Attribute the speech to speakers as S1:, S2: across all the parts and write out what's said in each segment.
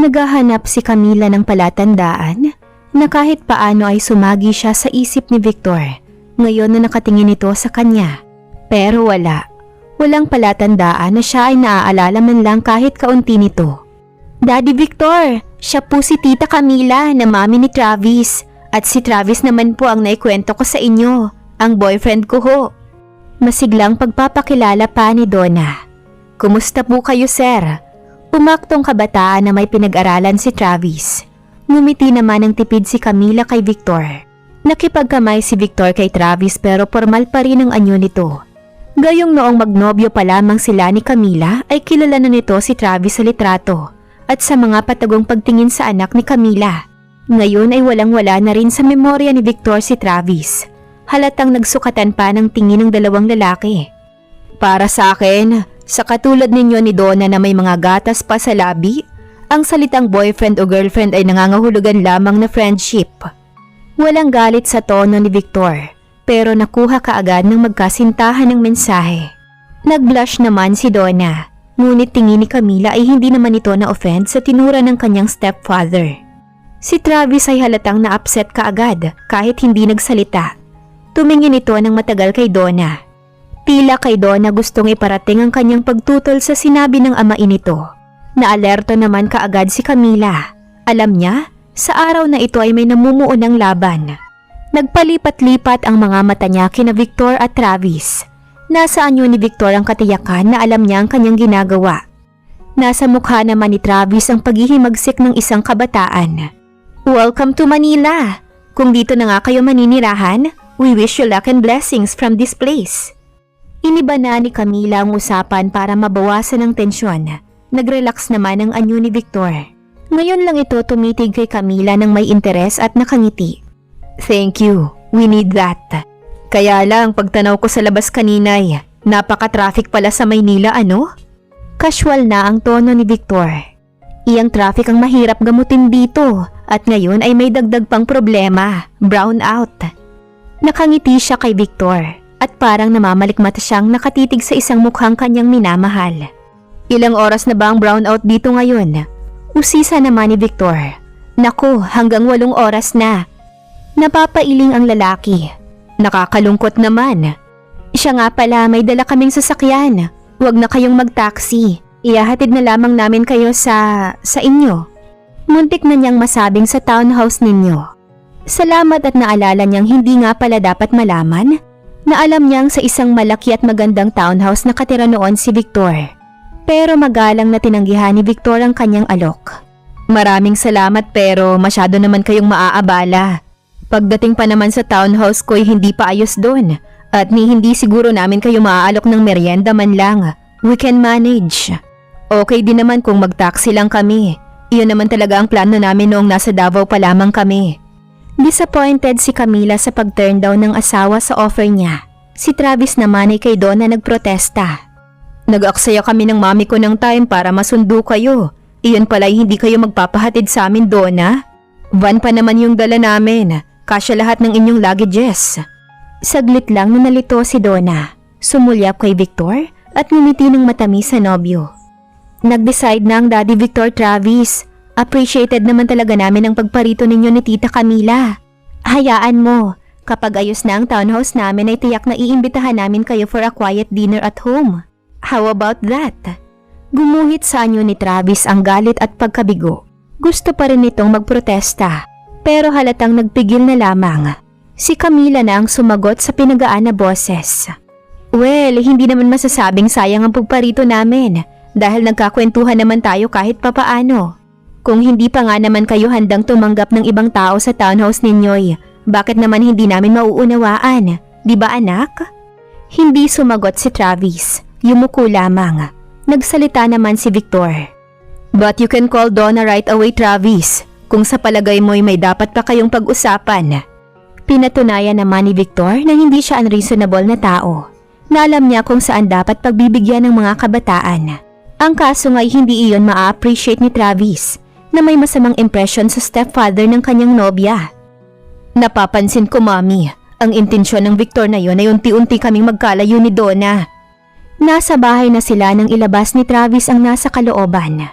S1: Naghahanap si Camila ng palatandaan na kahit paano ay sumagi siya sa isip ni Victor ngayon na nakatingin ito sa kanya. Pero walang palatandaan na siya ay naaalala man lang kahit kaunti nito. Daddy Victor, siya po si Tita Camila na mami ni Travis. At si Travis naman po ang naikwento ko sa inyo, ang boyfriend ko ho. Masiglang pagpapakilala pa ni Donna. Kumusta po kayo, sir? Umaktong kabataan na may pinag-aralan si Travis. Ngumiti naman ng tipid si Camila kay Victor. Nakipagkamay si Victor kay Travis pero formal pa rin ang anyo nito. Gayong noong magnobyo pa lamang sila ni Camila ay kilala na nito si Travis sa litrato at sa mga patagong pagtingin sa anak ni Camila. Ngayon ay walang-wala na rin sa memorya ni Victor si Travis. Halatang nagsukatan pa ng tingin ng dalawang lalaki. Para sa akin, sa katulad ninyo ni Donna na may mga gatas pa sa labi, ang salitang boyfriend o girlfriend ay nangangahulugan lamang na friendship. Walang galit sa tono ni Victor, pero nakuha kaagad ng magkasintahan ng mensahe. Nag-blush naman si Donna, ngunit tingin ni Camila ay hindi naman ito na-offend sa tinura ng kanyang stepfather. Si Travis ay halatang na-upset kaagad kahit hindi nagsalita. Tumingin ito ng matagal kay Donna. Tila kay Donna gustong iparating ang kanyang pagtutol sa sinabi ng amain nito. Naalerto naman kaagad si Camila. Alam niya, sa araw na ito ay may namumuo ng laban. Nagpalipat-lipat ang mga mata niya kina Victor at Travis. Nasa anyo ni Victor ang katiyakan na alam niya ang kanyang ginagawa. Nasa mukha naman ni Travis ang paghihimagsik ng isang kabataan. Welcome to Manila! Kung dito na nga kayo maninirahan, we wish you luck and blessings from this place. Iniba na ni Camila ang usapan para mabawasan ang tensyon. Nag-relax naman ang anyo ni Victor. Ngayon lang ito tumitig kay Camila ng may interes at nakangiti. Thank you, we need that. Kaya lang pagtanaw ko sa labas kanina ay napaka-traffic pala sa Maynila ano? Casual na ang tono ni Victor. Iyang traffic ang mahirap gamutin dito. At ngayon ay may dagdag pang problema, brownout. Nakangiti siya kay Victor at parang namamalikmata siyang nakatitig sa isang mukhang kanyang minamahal. Ilang oras na ba ang brownout dito ngayon? Usisa naman ni Victor. Naku, hanggang 8 oras na. Napapailing ang lalaki. Nakakalungkot naman. Siya nga pala, may dala kaming sasakyan. Huwag na kayong mag-taxi. Ihahatid na lamang namin kayo sa inyo. Muntik na niyang masabing sa townhouse ninyo. Salamat at naalala niyang hindi nga pala dapat malaman na alam niyang sa isang malaki at magandang townhouse nakatira noon si Victor. Pero magalang na tinanggihan ni Victor ang kanyang alok. Maraming salamat pero masyado naman kayong maaabala. Pagdating pa naman sa townhouse ko'y hindi pa ayos doon at hindi siguro namin kayo maaalok ng merienda man lang. We can manage. Okay din naman kung mag-taxi lang kami. Iyon naman talaga ang plano namin noong nasa Davao pa lamang kami. Disappointed si Camila sa pag-turn down ng asawa sa offer niya. Si Travis naman ay kay Donna nagprotesta. Nag-aksaya kami ng mami ko ng time para masundo kayo. Iyon pala hindi kayo magpapahatid sa amin, Donna. Van pa naman yung dala namin. Kasya lahat ng inyong luggages. Saglit lang na nalito si Donna. Sumulyap kay Victor at ngumiti ng matamis sa nobyo. Nag-decide na ang Daddy Victor Travis. Appreciated naman talaga namin ang pagparito ninyo ni Tita Camila. Hayaan mo, kapag ayos na ang townhouse namin ay tiyak na iimbitahan namin kayo for a quiet dinner at home. How about that? Gumuhit sa anyo ni Travis ang galit at pagkabigo. Gusto pa rin nitong magprotesta, pero halatang nagpigil na lamang. Si Camila na ang sumagot sa pinagaan na boses. Well, hindi naman masasabing sayang ang pagparito namin. Dahil nagkakwentuhan naman tayo kahit papaano. Kung hindi pa nga naman kayo handang tumanggap ng ibang tao sa townhouse ninyo'y, bakit naman hindi namin mauunawaan? Di ba anak? Hindi sumagot si Travis. Yumuko lamang. Nagsalita naman si Victor. But you can call Donna right away, Travis. Kung sa palagay mo'y may dapat pa kayong pag-usapan. Pinatunayan naman ni Victor na hindi siya unreasonable na tao. Na alam niya kung saan dapat pagbibigyan ng mga kabataan. Ang kaso nga'y hindi iyon ma-appreciate ni Travis na may masamang impression sa stepfather ng kanyang nobya. Napapansin ko, Mami, ang intensyon ng Victor na yun ay unti-unti kaming magkalayo ni Donna. Nasa bahay na sila nang ilabas ni Travis ang nasa kalooban.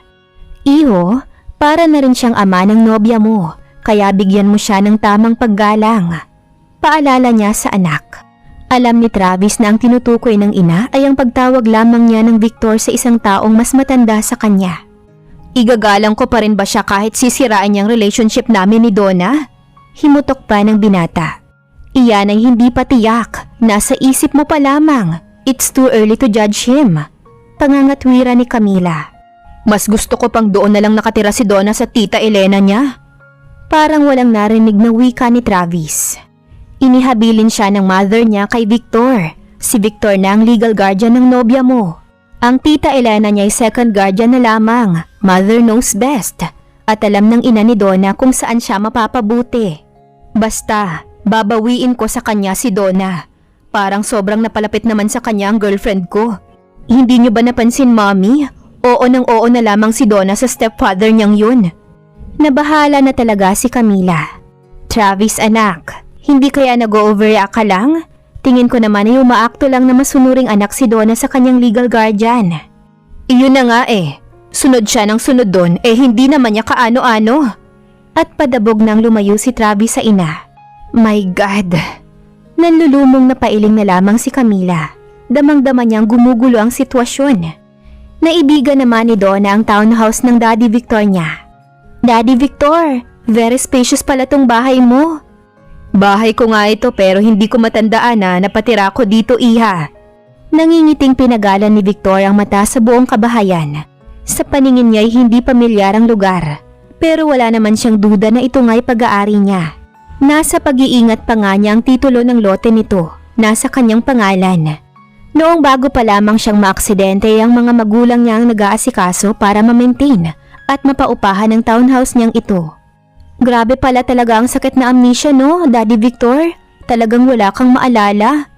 S1: Iho, Para na rin siyang ama ng nobya mo, kaya bigyan mo siya ng tamang paggalang. Paalala niya sa anak. Alam ni Travis na ang tinutukoy ng ina ay ang pagtawag lamang niya ng Victor sa isang taong mas matanda sa kanya. Igagalang ko pa rin ba siya kahit sisiraan niyang relationship namin ni Donna? Himutok pa ng binata. Iyan ay hindi pa tiyak, nasa isip mo pa lamang. It's too early to judge him. Pangangatwira ni Camila. Mas gusto ko pang doon na lang nakatira si Donna sa tita Elena niya. Parang walang narinig na wika ni Travis. Inihabilin siya ng mother niya kay Victor. Si Victor na ang legal guardian ng nobya mo. Ang tita Elena niya ay second guardian na lamang. Mother knows best. At alam ng ina ni Donna kung saan siya mapapabuti. Basta, babawiin ko sa kanya si Donna. Parang sobrang napalapit naman sa kanya ang girlfriend ko. Hindi niyo ba napansin, Mommy? Oo nang oo na lamang si Donna sa stepfather niyang yun. Nabahala na talaga si Camila. Travis anak, hindi kaya nag-overreact ka lang? Tingin ko naman ay umaakto lang na masunuring anak si Donna sa kanyang legal guardian. Iyon na nga eh. Sunod siya ng sunod doon hindi naman niya kaano-ano. At padabog nang lumayo si Travis sa ina. My God! Nanlulumong na pailing na lamang si Camila. Damang-dama niyang gumugulo ang sitwasyon. Naibigan naman ni Donna ang townhouse ng Daddy Victor niya. Daddy Victor, very spacious pala tong bahay mo. Bahay ko nga ito pero hindi ko matandaan na napatira ko dito, iha. Nangingiting pinagalan ni Victor ang mata sa buong kabahayan. Sa paningin niya ay hindi pamilyar ang lugar. Pero wala naman siyang duda na ito nga'y pag-aari niya. Nasa pag-iingat pa nga niya ang titulo ng lote nito. Nasa kanyang pangalan. Noong bago pa lamang siyang maaksidente ang mga magulang niya ang nag-aasikaso para ma-maintain at mapaupahan ang townhouse niyang ito. Grabe pala talaga ang sakit na amnesia, no, Daddy Victor? Talagang wala kang maalala.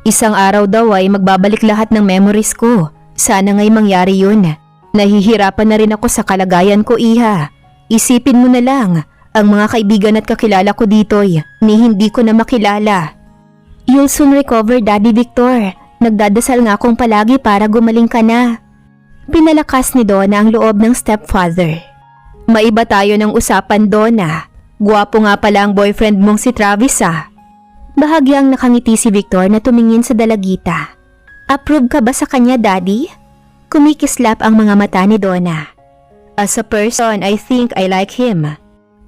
S1: Isang araw daw ay magbabalik lahat ng memories ko. Sana nga'y mangyari yun. Nahihirapan na rin ako sa kalagayan ko, iha. Isipin mo na lang, ang mga kaibigan at kakilala ko dito'y ni hindi ko na makilala. You'll soon recover, Daddy Victor. Nagdadasal nga akong palagi para gumaling ka na. Pinalakas ni Donna ang loob ng stepfather. Maiba tayo ng usapan, Donna. Guwapo nga pala ang boyfriend mong si Travis, ah. Bahagyang nakangiti si Victor na tumingin sa dalagita. Approve ka ba sa kanya, Daddy? Kumikislap ang mga mata ni Donna. As a person, I think I like him.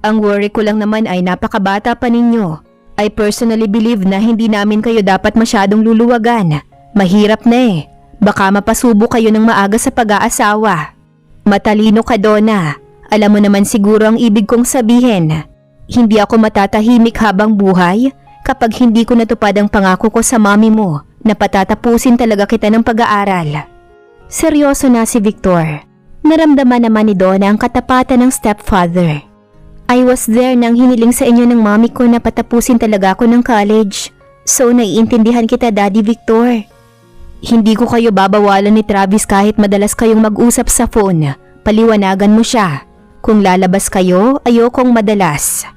S1: Ang worry ko lang naman ay napakabata pa ninyo. I personally believe na hindi namin kayo dapat masyadong luluwagan. Mahirap na eh. Baka mapasubo kayo ng maaga sa pag-aasawa. Matalino ka, Donna. Alam mo naman siguro ang ibig kong sabihin. Hindi ako matatahimik habang buhay kapag hindi ko natupad ang pangako ko sa mami mo na patatapusin talaga kita ng pag-aaral. Seryoso na si Victor. Naramdaman naman ni Donna ang katapatan ng stepfather. I was there nang hiniling sa inyo ng mami ko na patapusin talaga ako ng college. So naiintindihan kita, Daddy Victor. Hindi ko kayo babawalan ni Travis kahit madalas kayong mag-usap sa phone. Paliwanagan mo siya. Kung lalabas kayo, ayokong madalas.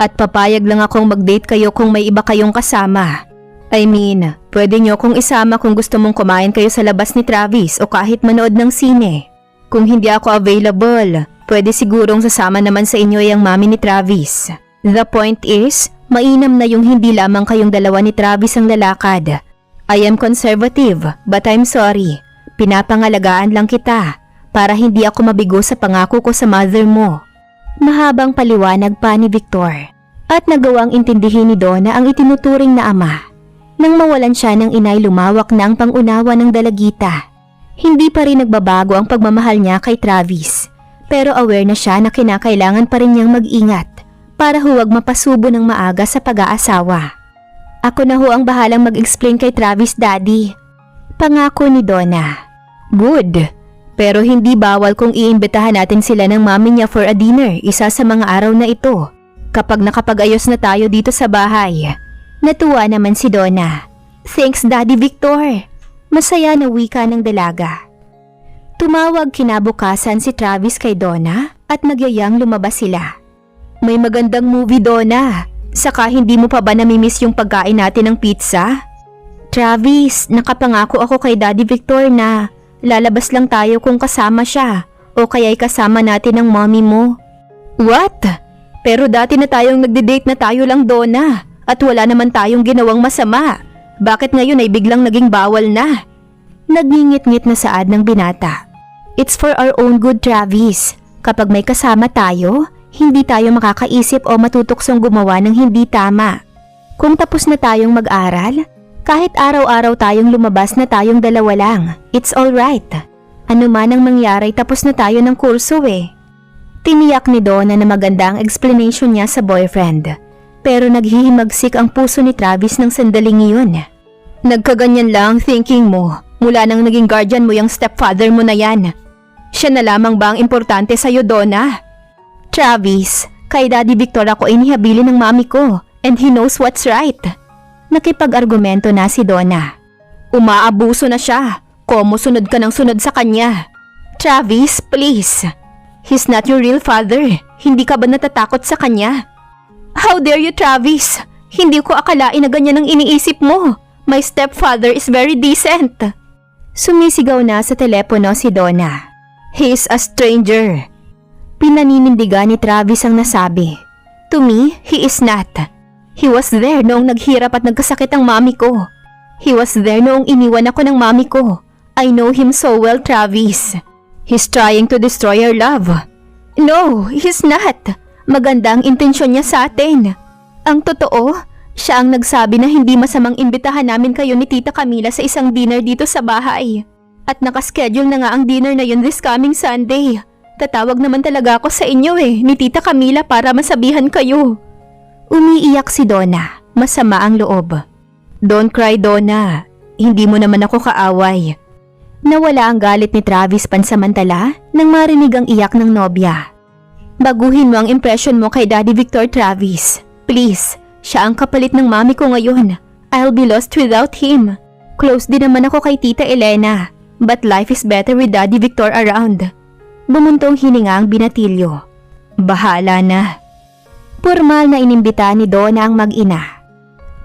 S1: At papayag lang akong mag-date kayo kung may iba kayong kasama. I mean, pwede nyo kong isama kung gusto mong kumain kayo sa labas ni Travis o kahit manood ng sine. Kung hindi ako available, pwede sigurong sasama naman sa inyo yung mami ni Travis. The point is, mainam na yung hindi lamang kayong dalawa ni Travis ang lalakad. I am conservative, but I'm sorry. Pinapangalagaan lang kita. Para hindi ako mabigo sa pangako ko sa mother mo. Mahabang paliwanag pa ni Victor at nagawang intindihin ni Donna ang itinuturing na ama. Nang mawalan siya ng inay, lumawak na ang pangunawa ng dalagita. Hindi pa rin nagbabago ang pagmamahal niya kay Travis, pero aware na siya na kinakailangan pa rin niyang mag-ingat para huwag mapasubo ng maaga sa pag-aasawa. Ako na ho ang bahalang mag-explain kay Travis, Daddy. Pangako ni Donna. Good. Pero hindi bawal kung iimbitahan natin sila ng mami niya for a dinner isa sa mga araw na ito. Kapag nakapag-ayos na tayo dito sa bahay. Natuwa naman si Donna. Thanks, Daddy Victor. Masaya na wika ng dalaga. Tumawag kinabukasan si Travis kay Donna at nagyayang lumabas sila. May magandang movie, Donna. Saka hindi mo pa ba namimiss yung pagkain natin ng pizza? Travis, nakapangako ako kay Daddy Victor na lalabas lang tayo kung kasama siya. O kaya'y kasama natin ang mommy mo. What? Pero dati na tayong nagde-date na tayo lang, Donna. At wala naman tayong ginawang masama. Bakit ngayon ay biglang naging bawal na? Nagngingit-ngit na saad ng binata. It's for our own good, Travis. Kapag may kasama tayo, hindi tayo makakaisip o matutuksong gumawa ng hindi tama. Kung tapos na tayong mag-aral, kahit araw-araw tayong lumabas na tayong dalawa lang, it's alright. Ano man ang mangyari, tapos na tayo ng kurso eh. Tiniyak ni Donna na maganda ang explanation niya sa boyfriend. Pero naghihimagsik ang puso ni Travis ng sandaling iyon. Nagkaganyan lang thinking mo mula nang naging guardian mo yung stepfather mo na yan. Siya na lamang ba ang importante sa'yo, Donna? Travis, kay Daddy Victor ako inihabilin ng mami ko and he knows what's right. Nakipag-argumento na si Donna. Umaabuso na siya. Komo sunod ka ng sunod sa kanya. Travis, please. He's not your real father. Hindi ka ba natatakot sa kanya? How dare you, Travis? Hindi ko akalain na ganyan ang iniisip mo. My stepfather is very decent. Sumisigaw na sa telepono si Donna. He is a stranger. Pinaninindigan ni Travis ang nasabi. To me, he is not. He was there noong naghirap at nagkasakit ang mami ko. He was there noong iniwan ako ng mami ko. I know him so well, Travis. He's trying to destroy our love. No, he's not. Maganda ang intensyon niya sa atin. Ang totoo, siya ang nagsabi na hindi masamang imbitahan namin kayo ni Tita Camila sa isang dinner dito sa bahay. At nakaschedule na nga ang dinner na yun this coming Sunday. Tatawag naman talaga ako sa inyo ni Tita Camila para masabihan kayo. Umiiyak si Donna, masama ang loob. Don't cry, Donna. Hindi mo naman ako kaaway. Nawala ang galit ni Travis pansamantala nang marinig ang iyak ng nobya. Baguhin mo ang impression mo kay Daddy Victor, Travis. Please, siya ang kapalit ng mami ko ngayon. I'll be lost without him. Close din naman ako kay Tita Elena, but life is better with Daddy Victor around. Bumuntong hininga ang binatilyo. Bahala na. Formal na inimbita ni Donna ang mag-ina.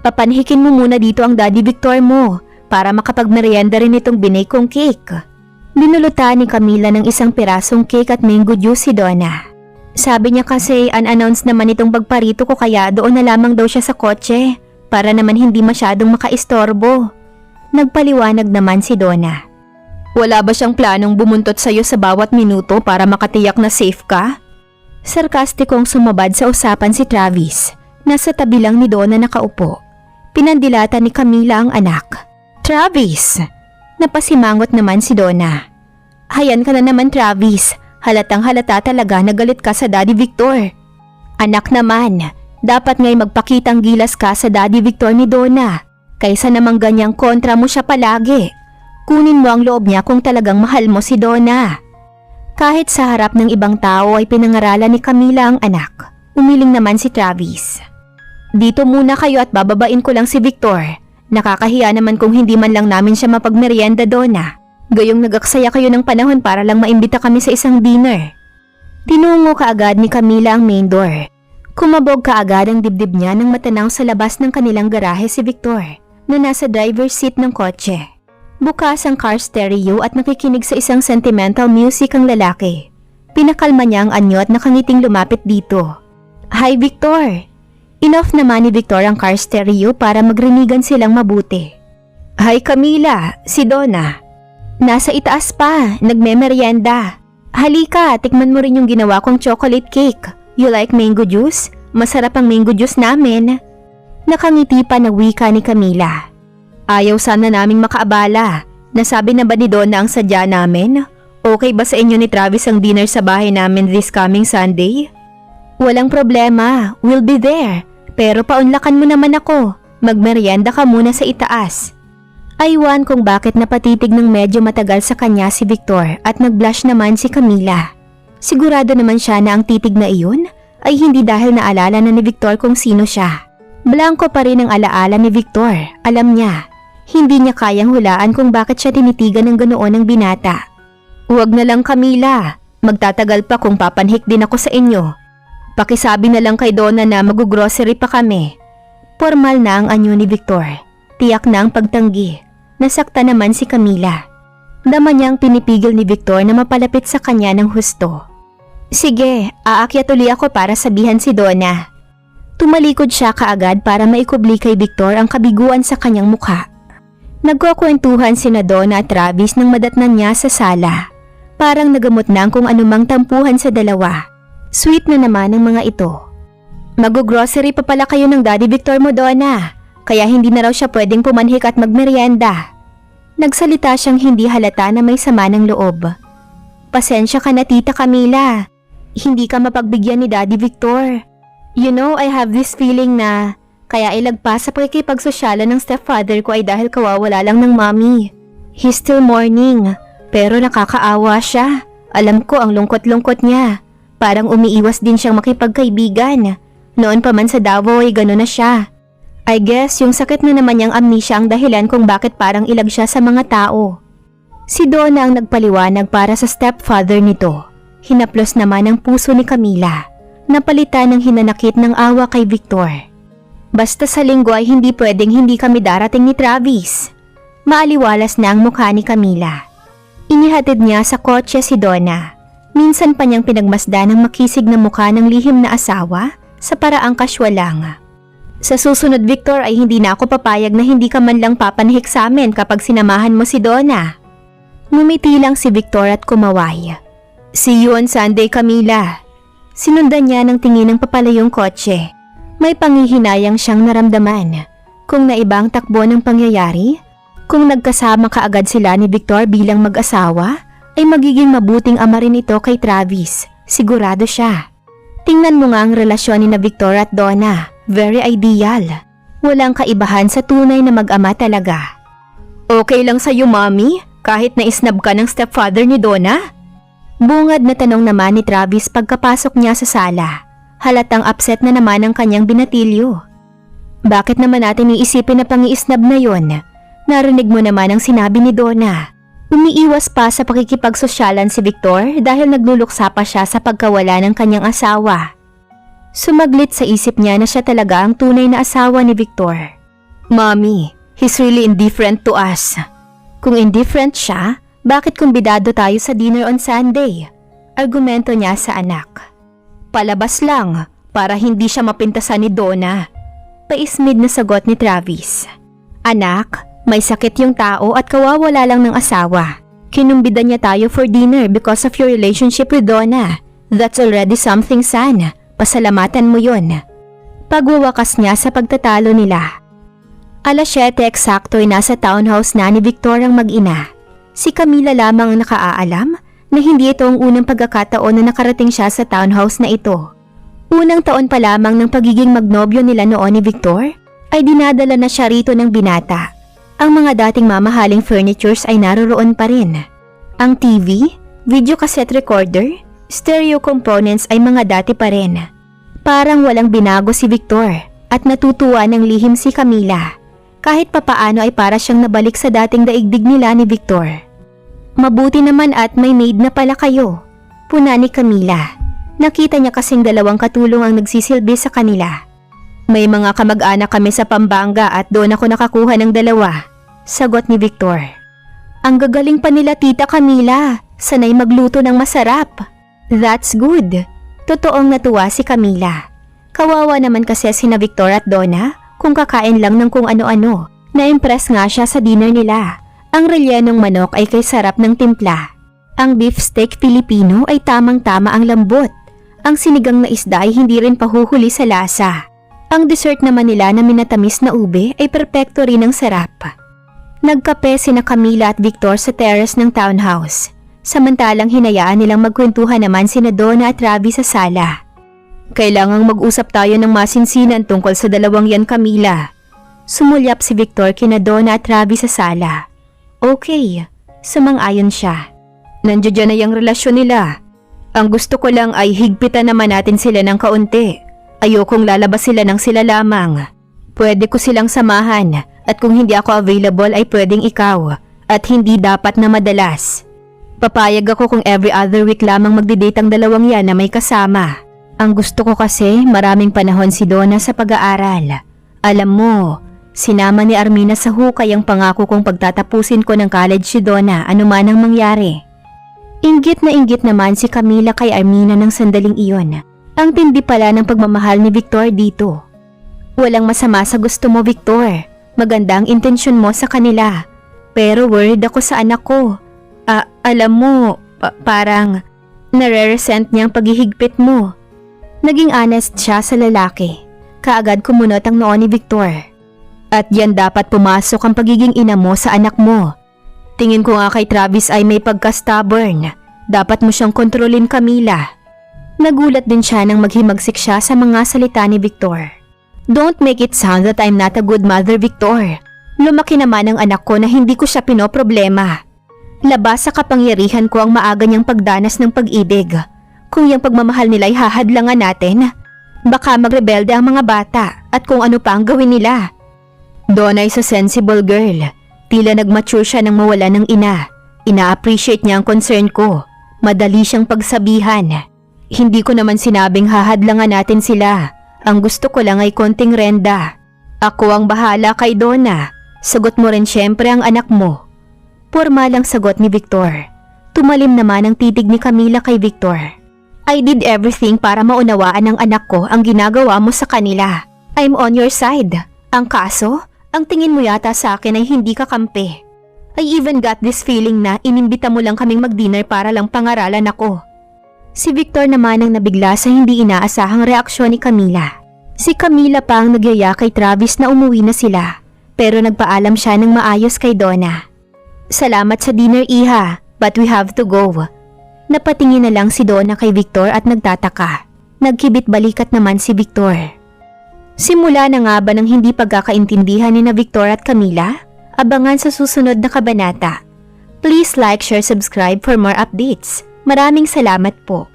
S1: Papanhikin mo muna dito ang Daddy Victor mo para makapagmerienda rin itong binake kong cake. Binulutan ni Camila ng isang pirasong cake at mango juice si Donna. Sabi niya kasi unannounced naman itong pagparito ko kaya doon na lamang daw siya sa kotse para naman hindi masyadong makaistorbo. Nagpaliwanag naman si Donna. Wala ba siyang planong bumuntot sa'yo sa bawat minuto para makatiyak na safe ka? Sarkastikong sumabad sa usapan si Travis. Nasa tabi lang ni Donna nakaupo. Pinandilatan ni Camila ang anak. Travis! Napasimangot naman si Donna. Hayan ka na naman, Travis. Halatang halata talaga na galit ka sa Daddy Victor. Anak naman, dapat nga'y magpakitang gilas ka sa Daddy Victor ni Donna. Kaysa namang ganyang kontra mo siya palagi. Kunin mo ang loob niya kung talagang mahal mo si Donna. Kahit sa harap ng ibang tao ay pinangaralan ni Camila ang anak. Umiling naman si Travis. Dito muna kayo at bababain ko lang si Victor. Nakakahiya naman kung hindi man lang namin siya mapagmerienda, Donna. Gayong nagaksaya kayo ng panahon para lang maimbita kami sa isang dinner. Tinungo kaagad ni Camila ang main door. Kumabog kaagad ang dibdib niya nang matanaw sa labas ng kanilang garahe si Victor na nasa driver's seat ng kotse. Bukas ang car stereo at nakikinig sa isang sentimental music ang lalaki. Pinakalma niya ang anyo at nakangiting lumapit dito. Hi, Victor! Inoff naman ni Victor ang car stereo para magrinigan silang mabuti. Hi, Camila! Si Donna. Nasa itaas pa, nagmemeryenda. Halika, tikman mo rin yung ginawa kong chocolate cake. You like mango juice? Masarap ang mango juice namin. Nakangiti pa na wika ni Camila. Ayaw sana naming makaabala. Nasabi na ba ni Donna ang sadya namin? Okay ba sa inyo ni Travis ang dinner sa bahay namin this coming Sunday? Walang problema, we'll be there. Pero paunlakan mo naman ako. Magmeryenda ka muna sa itaas. Aywan kung bakit napatitig ng medyo matagal sa kanya si Victor at nag-blush naman si Camila. Sigurado naman siya na ang titig na iyon ay hindi dahil naalala na ni Victor kung sino siya. Blanco pa rin ang alaala ni Victor, alam niya. Hindi niya kayang hulaan kung bakit siya tinitigan ng ganoon ng binata. Huwag na lang, Camila. Magtatagal pa kung papanhik din ako sa inyo. Pakisabi na lang kay Donna na mag-grocery pa kami. Formal na ang anyo ni Victor. Tiyak na ang pagtanggi. Nasakta naman si Camila. Dama niyang pinipigil ni Victor na mapalapit sa kanya ng husto. Sige, aakyat uli ako para sabihan si Donna. Tumalikod siya kaagad para maikubli kay Victor ang kabiguan sa kanyang mukha. Nagkukwentuhan sina Donna at Travis nang madatnan niya sa sala. Parang nagamot na ang kung anumang tampuhan sa dalawa. Sweet na naman ang mga ito. Mag-grocery pa pala kayo ng Daddy Victor mo, Donna. Kaya hindi na raw siya pwedeng pumanhik at magmerienda. Nagsalita siyang hindi halata na may sama ng loob. Pasensya ka na, Tita Camila. Hindi ka mapagbigyan ni Daddy Victor. You know, I have this feeling na kaya ilagpas sa pakikipagsosyalan ng stepfather ko ay dahil kawawala lang ng mommy. He's still mourning, pero nakakaawa siya. Alam ko ang lungkot-lungkot niya. Parang umiiwas din siyang makipagkaibigan. Noon pa man sa Davao ay gano'n na siya. I guess yung sakit na naman niyang amnesia ang dahilan kung bakit parang ilag siya sa mga tao. Si Donna ang nagpaliwanag para sa stepfather nito. Hinaplos naman ang puso ni Camila. Napalitan ng hinanakit ng awa kay Victor. Basta sa linggo ay hindi pwedeng hindi kami darating ni Travis. Maaliwalas na ang mukha ni Camila. Inihatid niya sa kotse si Donna. Minsan pa niyang pinagmasdan ang makisig na mukha ng lihim na asawa sa paraang kaswal lang. Sa susunod, Victor, ay hindi na ako papayag na hindi ka man lang papanhik sa amin kapag sinamahan mo si Donna. Ngumiti lang si Victor at kumaway. See you on Sunday, Camila. Sinundan niya ng tingin ng papalayong kotse. May panghihinayang siyang naramdaman. Kung naibang takbo ng pangyayari, kung nagkasama kaagad sila ni Victor bilang mag-asawa, ay magiging mabuting ama rin ito kay Travis. Sigurado siya. Tingnan mo nga ang relasyon ni na Victor at Donna. Very ideal. Walang kaibahan sa tunay na mag-ama talaga. Okay lang sa'yo, Mommy? Kahit na-isnab ka ng stepfather ni Donna? Bungad na tanong naman ni Travis pagkapasok niya sa sala. Halatang upset na naman ang kanyang binatilyo. Bakit naman natin iisipin na pang-iisnab na yon? Narinig mo naman ang sinabi ni Donna. Umiiwas pa sa pakikipagsosyalan si Victor dahil nagluluksa pa siya sa pagkawala ng kanyang asawa. Sumaglit sa isip niya na siya talaga ang tunay na asawa ni Victor. Mommy, he's really indifferent to us. Kung indifferent siya, bakit kumbidado tayo sa dinner on Sunday? Argumento niya sa anak. Palabas lang para hindi siya mapintasan ni Donna. Paismid na sagot ni Travis. Anak, may sakit yung tao at kawawala lang ng asawa. Kinumbida niya tayo for dinner because of your relationship with Donna. That's already something, son. Pasalamatan mo yun. Pagwawakas niya sa pagtatalo nila. Alas 7 eksakto ay nasa townhouse na ni Victor ang mag-ina. Si Camila lamang ang nakaalam na hindi ito ang unang pagkakataon na nakarating siya sa townhouse na ito. Unang taon pa lamang ng pagiging magnobyo nila noon ni Victor ay dinadala na siya rito ng binata. Ang mga dating mamahaling furnitures ay naroroon pa rin. Ang TV, video cassette recorder, stereo components ay mga dati pa rin. Parang walang binago si Victor at natutuwa ng lihim si Camila. Kahit papaano ay para siyang nabalik sa dating daigdig nila ni Victor. Mabuti naman at may maid na pala kayo. Puna ni Camila. Nakita niya kasing dalawang katulong ang nagsisilbi sa kanila. May mga kamag-anak kami sa Pampanga at doon ako nakakuha ng 2. Sagot ni Victor. Ang gagaling pa nila, Tita Camila. Sanay magluto ng masarap. That's good. Totoong natuwa si Camila. Kawawa naman kasi sina Victor at Donna kung kakain lang ng kung ano-ano. Na-impress nga siya sa dinner nila. Ang rellenong manok ay kay sarap ng timpla. Ang beef steak Filipino ay tamang-tama ang lambot. Ang sinigang na isda ay hindi rin pahuhuli sa lasa. Ang dessert naman nila na minatamis na ube ay perpekto rin ang sarap. Nagkape sina Camila at Victor sa terrace ng townhouse. Samantalang hinayaan nilang magkwentuhan naman sina Donna at Travis sa sala. Kailangang mag-usap tayo ng masinsinan tungkol sa dalawang yan, Camila. Sumulyap si Victor kina Donna at Travis sa sala. Okay, sumang-ayon siya. Nandiyan na yung relasyon nila. Ang gusto ko lang ay higpitan naman natin sila ng kaunti. Ayokong lalabas sila ng sila lamang. Pwede ko silang samahan at kung hindi ako available ay pwedeng ikaw at hindi dapat na madalas. Papayag ako kung every other week lamang magdi-date ang dalawang yan na may kasama. Ang gusto ko kasi maraming panahon si Donna sa pag-aaral. Alam mo, Sinama ni Armina sa hukay ang pangako kong pagtatapusin ko ng college si Donna anuman ang mangyari. Inggit naman si Camila kay Armina ng sandaling iyon. Ang tindi pala ng pagmamahal ni Victor dito. Walang masama sa gusto mo, Victor. Maganda ang intensyon mo sa kanila. Pero worried ako sa anak ko. Alam mo, parang nare-resent niya ang paghihigpit mo. Naging honest siya sa lalaki. Kaagad kumunot ang noo ni Victor. At yan dapat pumasok ang pagiging ina mo sa anak mo. Tingin ko nga kay Travis ay may pagka-stubborn. Dapat mo siyang kontrolin, Camila. Nagulat din siya nang maghimagsik siya sa mga salita ni Victor. Don't make it sound that I'm not a good mother, Victor. Lumaki naman ang anak ko na hindi ko siya pinoproblema. Labas sa kapangyarihan ko ang maaga niyang pagdanas ng pag-ibig. Kung yung pagmamahal nila ay hahadlangan natin, baka magrebelde ang mga bata at kung ano pa ang gawin nila. Donna is a sensible girl. Tila nag-mature siya nang mawala ng ina. Ina-appreciate niya ang concern ko. Madali siyang pagsabihan. Hindi ko naman sinabing hahadlangan natin sila. Ang gusto ko lang ay konting renda. Ako ang bahala kay Donna. Sagot mo rin syempre ang anak mo. Pormal ang sagot ni Victor. Tumalim naman ang titig ni Camila kay Victor. I did everything para maunawaan ng anak ko ang ginagawa mo sa kanila. I'm on your side. Ang kaso, ang tingin mo yata sa akin ay hindi ka kampi. I even got this feeling na inimbita mo lang kaming mag-dinner para lang pangaralan ako. Si Victor naman ang nabigla sa hindi inaasahang reaksyon ni Camila. Si Camila pa ang nagyaya kay Travis na umuwi na sila, pero nagpaalam siya ng maayos kay Donna. Salamat sa dinner, Iha, but we have to go. Napatingin na lang si Donna kay Victor at nagtataka. Nagkibit balikat naman si Victor. Simula na nga ba ng hindi pagkakaintindihan ni na Victor at Camila? Abangan sa susunod na kabanata. Please like, share, subscribe for more updates. Maraming salamat po.